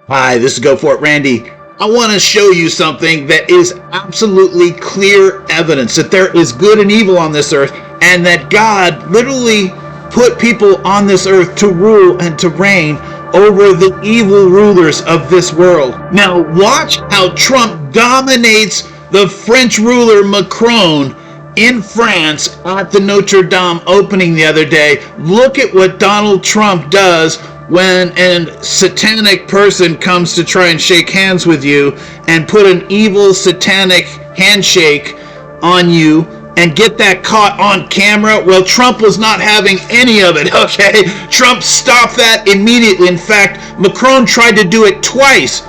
Hi, this is Go For It Randy. I want to show you something that is absolutely clear evidence that there is good and evil on this earth, and that God literally put people on this earth to rule and to reign over the evil rulers of this world. Now watch how Trump dominates the French ruler Macron in France at the Notre Dame opening the other day. Look at what Donald Trump does when a satanic person comes to try and shake hands with you and put an evil satanic handshake on you and get that caught on camera. Well, Trump was not having any of it, okay? Trump stopped that immediately. In fact, Macron tried to do it twice,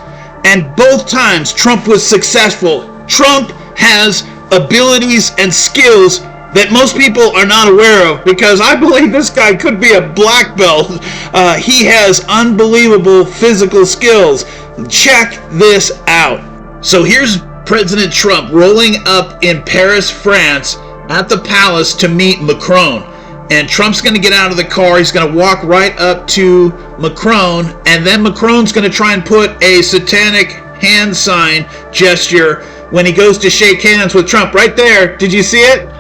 and both times Trump was successful. Trump has abilities and skills that most people are not aware of, because I believe this guy could be a black belt. He has unbelievable physical skills. Check this out. So here's President Trump rolling up in Paris, France at the palace to meet Macron. And Trump's going to get out of the car. He's going to walk right up to Macron, and then Macron's going to try and put a satanic hand sign gesture when he goes to shake hands with Trump. Right there. Did you see it?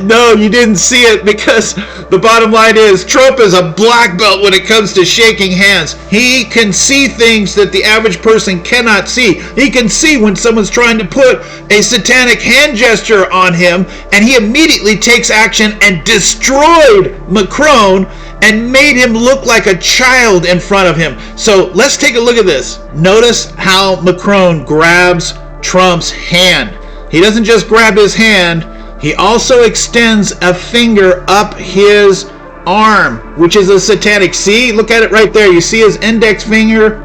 No, you didn't see it, because the bottom line is Trump is a black belt when it comes to shaking hands. He can see things that the average person cannot see. He can see when someone's trying to put a satanic hand gesture on him, and he immediately takes action and destroyed Macron and made him look like a child in front of him. So let's take a look at this. Notice how Macron grabs Trump's hand. He doesn't just grab his hand, he also extends a finger up his arm, which is a satanic. See, look at it right there. You see his index finger?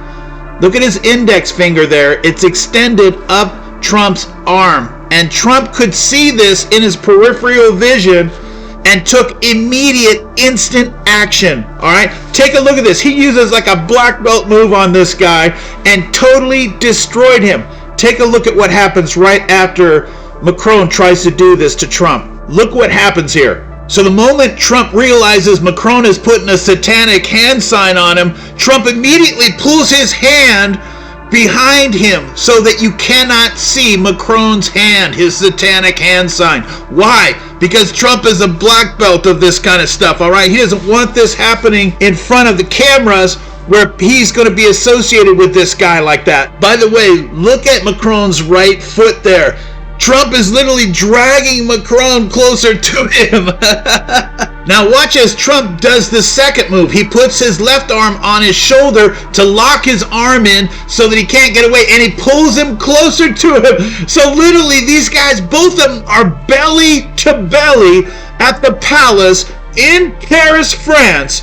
Look at his index finger there. It's extended up Trump's arm. And Trump could see this in his peripheral vision and took immediate, instant action. All right, take a look at this. He uses like a black belt move on this guy and totally destroyed him. Take a look at what happens right after Macron tries to do this to Trump. Look what happens here. So the moment Trump realizes Macron is putting a satanic hand sign on him, Trump immediately pulls his hand behind him so that you cannot see Macron's hand, his satanic hand sign. Why? Because Trump is a black belt of this kind of stuff, all right? He doesn't want this happening in front of the cameras where he's going to be associated with this guy like that. By the way, look at Macron's right foot there. Trump is literally dragging Macron closer to him. Now watch as Trump does the second move. He puts his left arm on his shoulder to lock his arm in so that he can't get away, and he pulls him closer to him. So literally these guys, both of them, are belly to belly at the palace in Paris, France,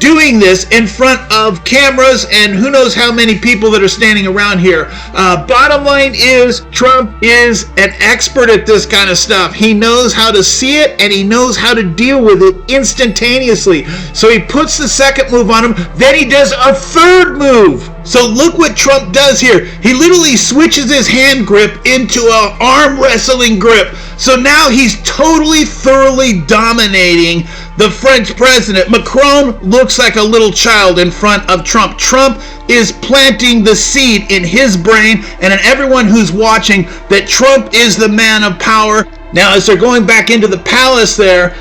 doing this in front of cameras and who knows how many people that are standing around here. Bottom line is, Trump is an expert at this kind of stuff. He knows how to see it, and he knows how to deal with it instantaneously. So he puts the second move on him, then he does a third move. So look what Trump does here. He literally switches his hand grip into an arm wrestling grip. So now he's totally, thoroughly dominating the French president. Macron looks like a little child in front of Trump. Trump is planting the seed in his brain and in everyone who's watching that Trump is the man of power. Now, as they're going back into the palace there,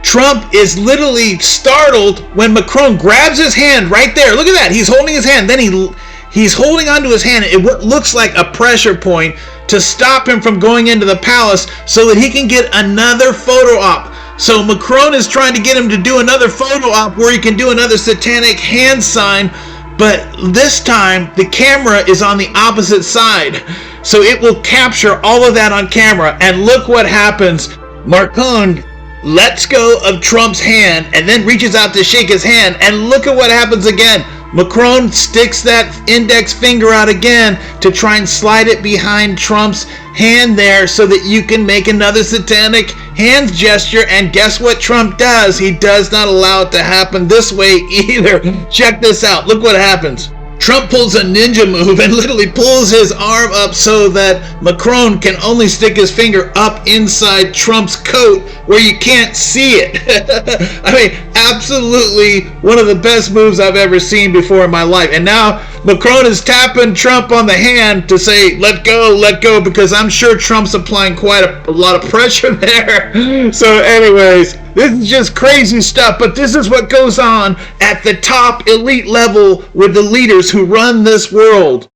Trump is literally startled when Macron grabs his hand right there. Look at that. He's holding his hand. Then he's holding onto his hand. It looks like a pressure point to stop him from going into the palace so that he can get another photo op. So Macron is trying to get him to do another photo op where he can do another satanic hand sign, but this time the camera is on the opposite side. So it will capture all of that on camera. And look what happens. Macron lets go of Trump's hand and then reaches out to shake his hand, and look at what happens again. Macron sticks that index finger out again to try and slide it behind Trump's hand there so that you can make another satanic hand gesture. And guess what Trump does? He does not allow it to happen this way either. Check this out. Look what happens. Trump pulls a ninja move and literally pulls his arm up so that Macron can only stick his finger up inside Trump's coat where you can't see it. I mean, absolutely one of the best moves I've ever seen before in my life. And now Macron is tapping Trump on the hand to say, let go, because I'm sure Trump's applying quite a lot of pressure there. So anyways, this is just crazy stuff, but this is what goes on at the top elite level with the leaders who run this world.